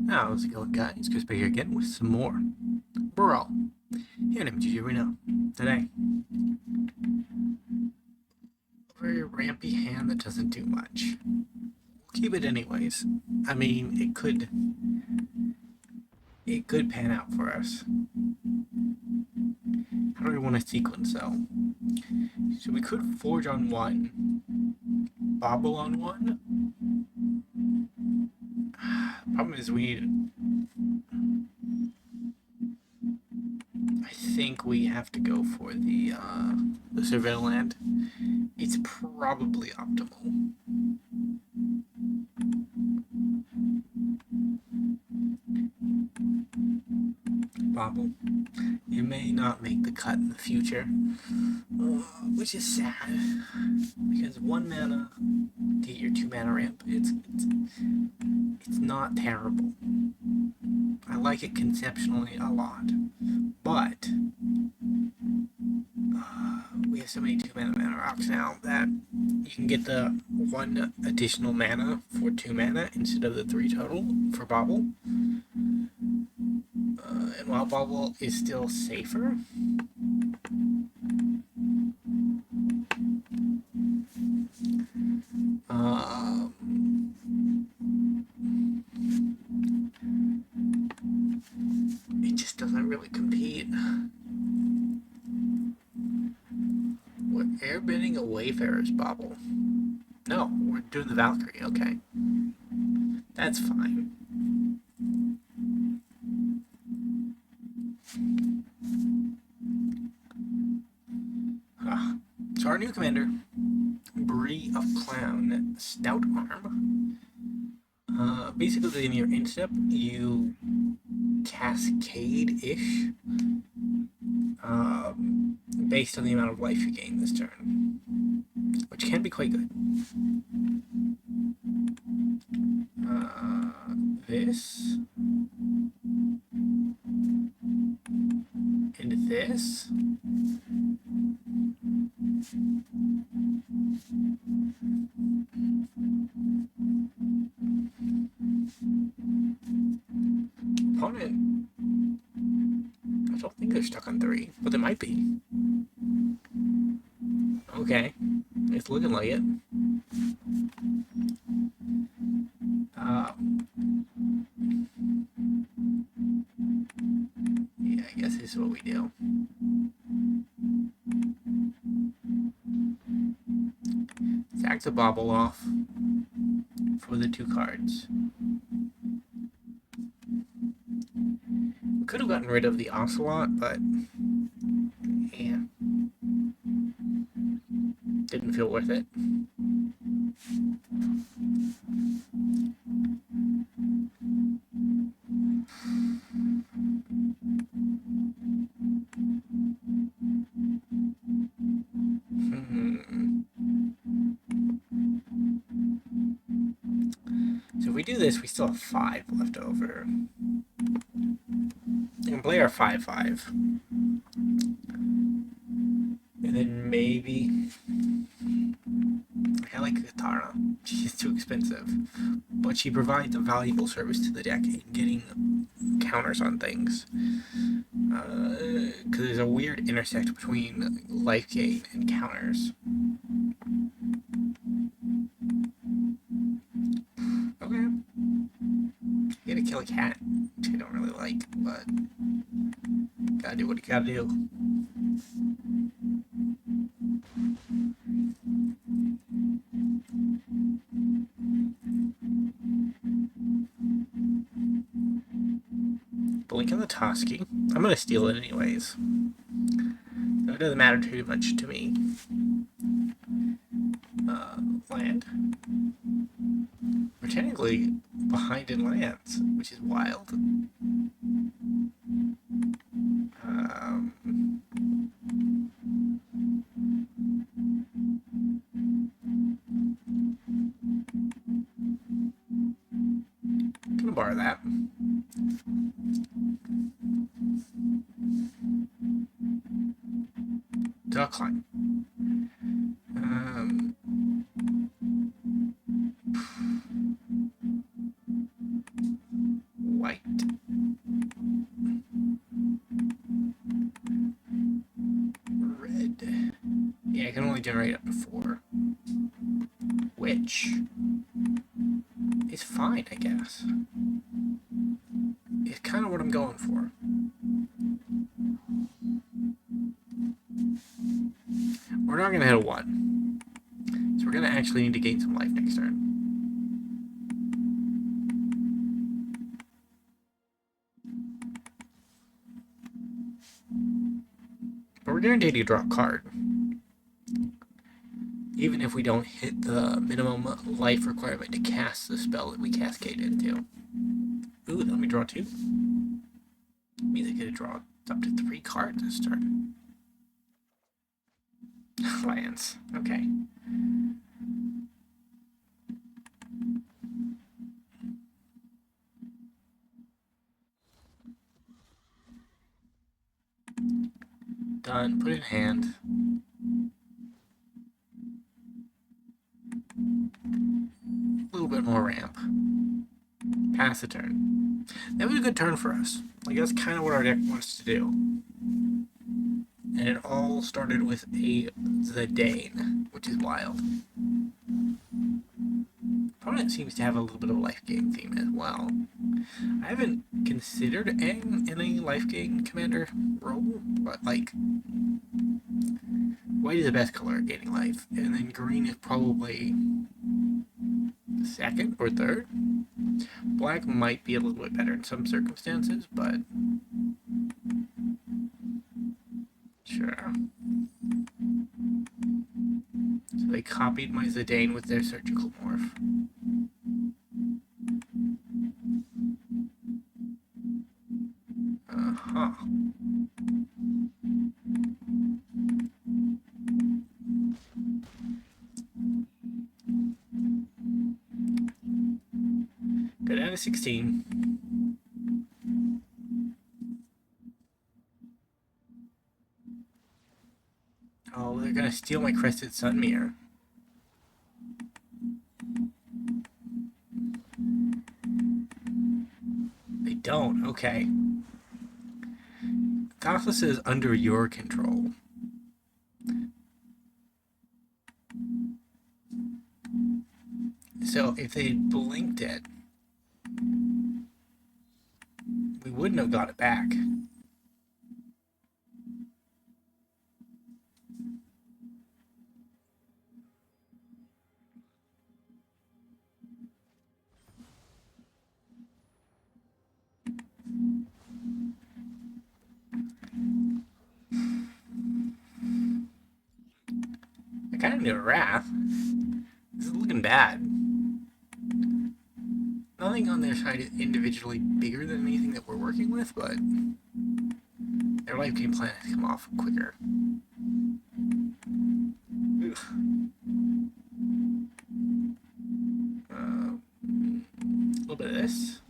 How's it going, guys? Chris here again with some more Brawl. Here in images we know. Today, a very rampy hand that doesn't do much. We'll keep it anyways. I mean, it could pan out for us. How do we want to sequence though? So we could forge on one, Bauble on one. Problem is I think we have to go for the Surveil land. It's probably optimal. Bauble. You may not make the cut in the future, which is sad, because 1 mana to get your 2 mana ramp, it's not terrible. I like it conceptually a lot, but we have so many 2 mana rocks now that you can get the 1 additional mana for 2 mana instead of the 3 total for Bauble. And while Bauble is still safer, it just doesn't really compete. We're airbending a Wayfarer's Bauble. No, we're doing the Valkyrie, okay. That's fine. So our new commander, Bre of Clan Stoutarm. Basically, in your instep, you cascade-ish based on the amount of life you gain this turn, which can be quite good. This and this. Opponent, I don't think they're stuck on 3, but they might be. Okay, it's looking like it. Yeah, I guess this is what we do. Sack the Bauble off for the 2 cards. We could have gotten rid of the Ocelot, but yeah, didn't feel worth it. So if we do this, we still have 5 left over. We can play our 5/5. And then maybe I like Katara. She's too expensive, but she provides a valuable service to the deck in getting counters on things. Because there's a weird intersect between life gain and counters. Okay. You gotta kill a cat, which I don't really like, but gotta do what you gotta do. Blink on the Toski. I'm gonna steal it anyways. So it doesn't matter too much to me. Land. We're technically behind in lands, which is wild. Gonna borrow that. Duckline. generate up to 4. Which is fine, I guess. It's kind of what I'm going for. We're not going to hit a 1. So we're going to actually need to gain some life next turn. But we're guaranteed to draw a card. Even if we don't hit the minimum life requirement to cast the spell that we cascade into. Ooh, let me draw 2. Means I could draw up to 3 cards this turn. Lands. Okay. Done. Put it in hand. A little bit more ramp. Pass the turn. That was a good turn for us. Like, that's kind of what our deck wants to do. And it all started with a Zidane, which is wild. Opponent seems to have a little bit of a life gain theme as well. I haven't considered Aang in a life gain commander role, but like, white is the best color at gaining life, and then green is probably second or third. Black might be a little bit better in some circumstances, but sure. So they copied my Zidane with their surgical morph. Uh-huh. Go down to 16. Oh, they're gonna steal my Crested Sun Mirror. They don't, okay. Thassos is under your control. So if they blinked it, we wouldn't have got it back. I kind of need a Wrath. This is looking bad. Nothing on their side is individually bigger than anything that we're working with, but their life game plan has come off quicker. A little bit of this.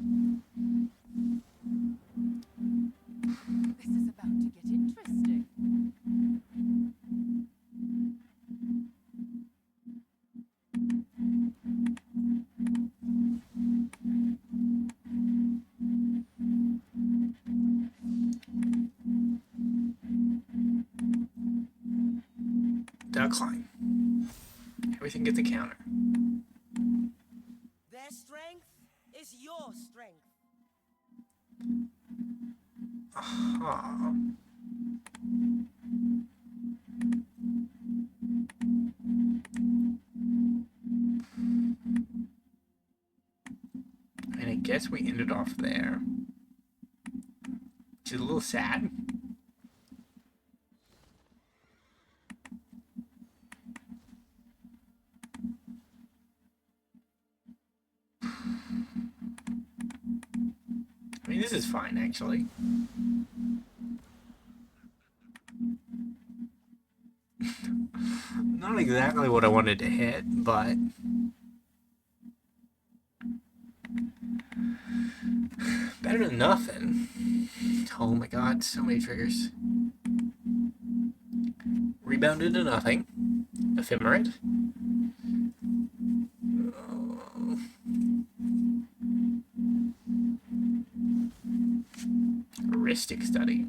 This is about to get interesting. Decline. Everything gets a counter. Their strength is your strength. Aha. And I guess we ended off there. Which is a little sad. I mean, this is fine, actually. Not exactly what I wanted to hit, but better than nothing. Oh my god, so many triggers. Rebounded to nothing. Ephemerate. Heuristic Study.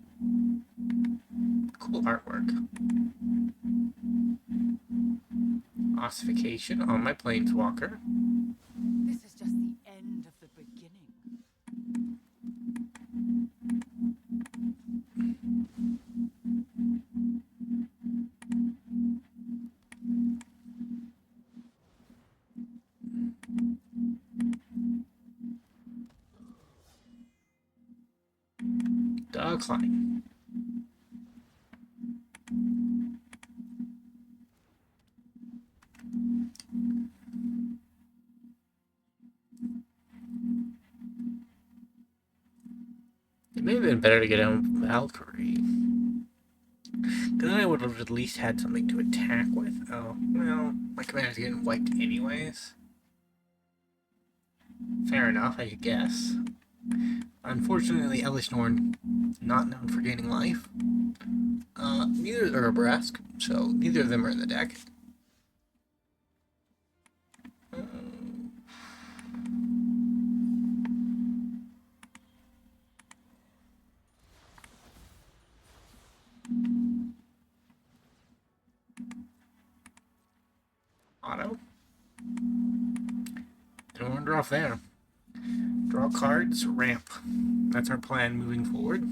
Cool artwork. ossification on my planeswalker. This is just the end of the beginning. Decline. It may have been better to get down Valkyrie. Because then I would have at least had something to attack with. Oh, well, my commander's getting wiped anyways. Fair enough, I guess. Unfortunately, Elish Norn, not known for gaining life. Neither are Brask, so neither of them are in the deck. Auto. And we're under off there. Draw cards, ramp. That's our plan moving forward.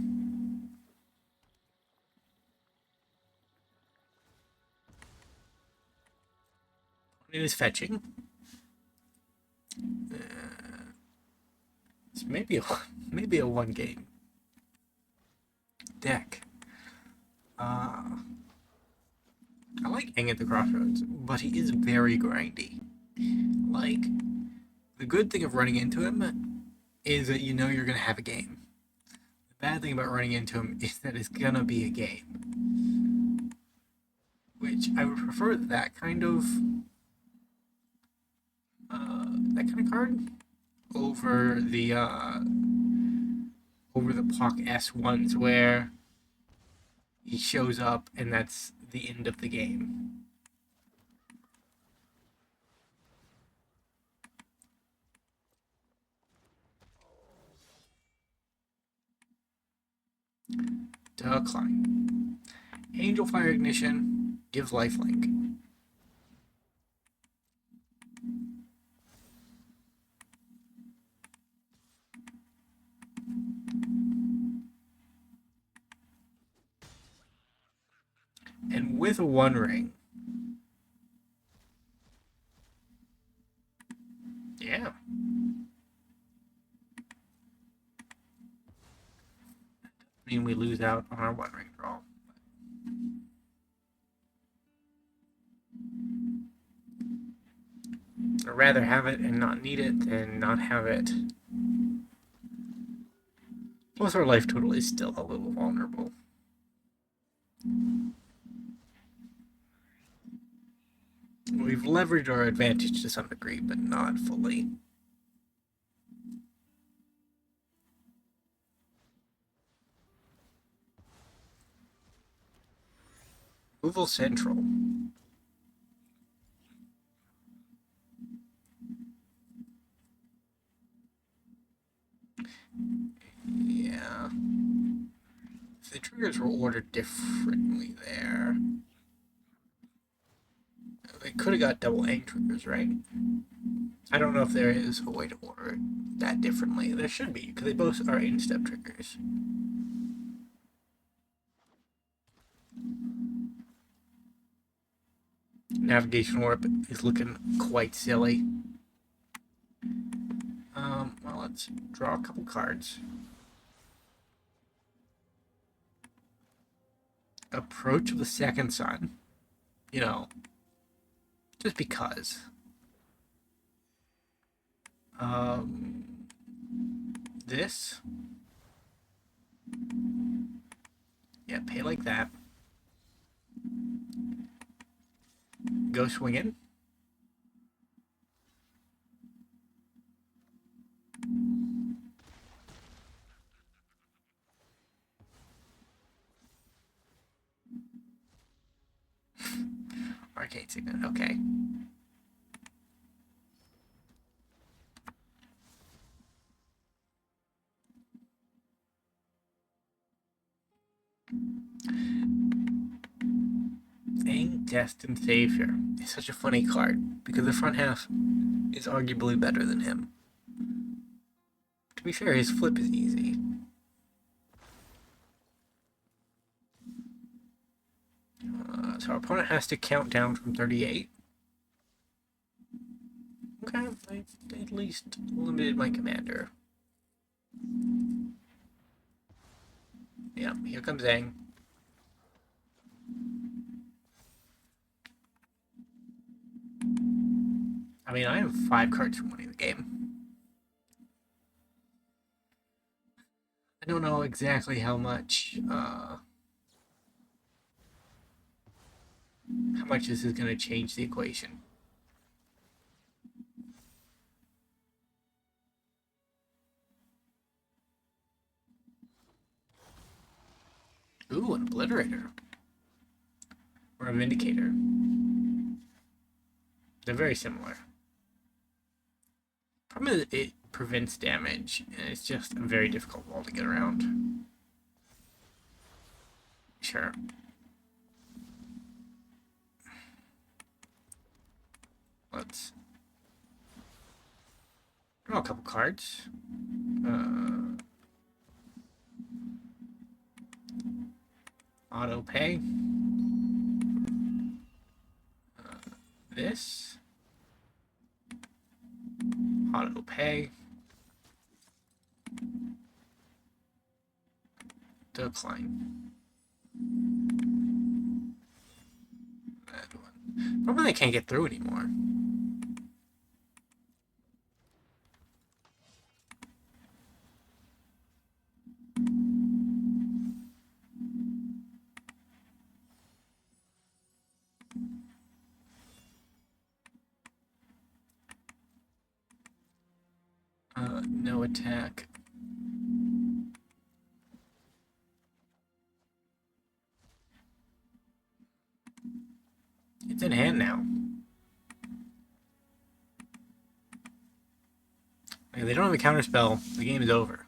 It is fetching. It's maybe a one game deck. I like Aang at the Crossroads, but he is very grindy. Like, the good thing of running into him is that you know you're gonna have a game. The bad thing about running into him is that it's gonna be a game. Which I would prefer that kind of card over the Pock S ones where he shows up and that's the end of the game. Decline. Angel Fire Ignition gives lifelink. And with a One Ring. Yeah. I mean, we lose out on our One Ring draw. I'd rather have it and not need it than not have it. Plus, our life total is still a little vulnerable. We've leveraged our advantage to some degree, but not fully. Removal Central. Yeah. If the triggers were ordered differently there. They could have got double Aang triggers, right? I don't know if there is a way to order it that differently. There should be, because they both are in-step triggers. Navigation Orb is looking quite silly. Well, let's draw a couple cards. Approach of the Second Sun. You know, just because. This. Yeah, pay like that. Go swinging. Arcane Signet, okay. Aang Destined Savior is such a funny card because the front half is arguably better than him. To be fair, his flip is easy. So our opponent has to count down from 38. Okay, I at least limited my commander. Yeah, here comes Aang. I mean, I have 5 cards from winning the game. I don't know exactly how much this is going to change the equation. Ooh, an Obliterator. Or a Vindicator. They're very similar. Problem is it prevents damage, and it's just a very difficult wall to get around. Sure. Let's draw a couple cards. Auto pay. This. Auto pay. Decline. That one. Probably I can't get through anymore. No attack. It's in hand now. If they don't have a counterspell, the game is over.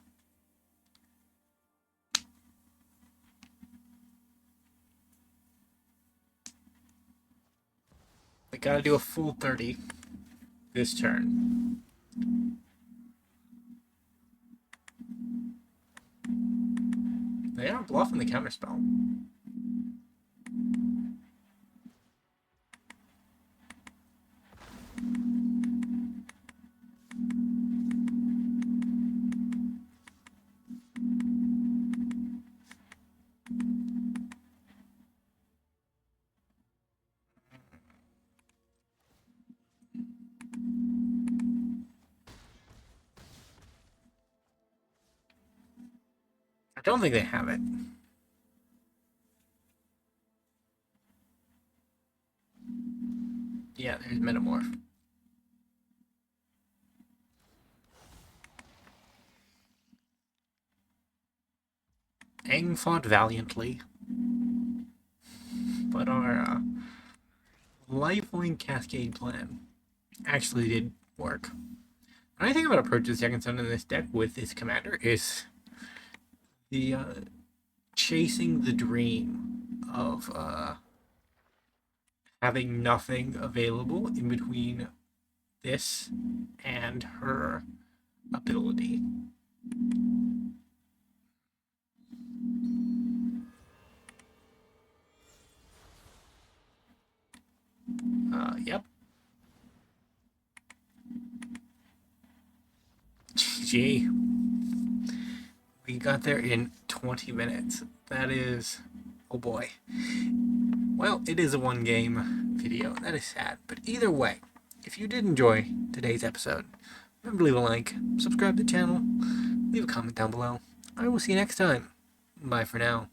They gotta do a full 30 this turn. They are bluffing the counterspell. I don't think they have it. Yeah, there's Metamorph. Aang fought valiantly, but our lifelink cascade plan actually did work. And I think I'm going to approach the second son in this deck with this commander is the chasing the dream of having nothing available in between this and her ability. Yep. GG. We got there in 20 minutes. That is... oh boy. Well, it is a one-game video. That is sad. But either way, if you did enjoy today's episode, remember to leave a like, subscribe to the channel, leave a comment down below. I will see you next time. Bye for now.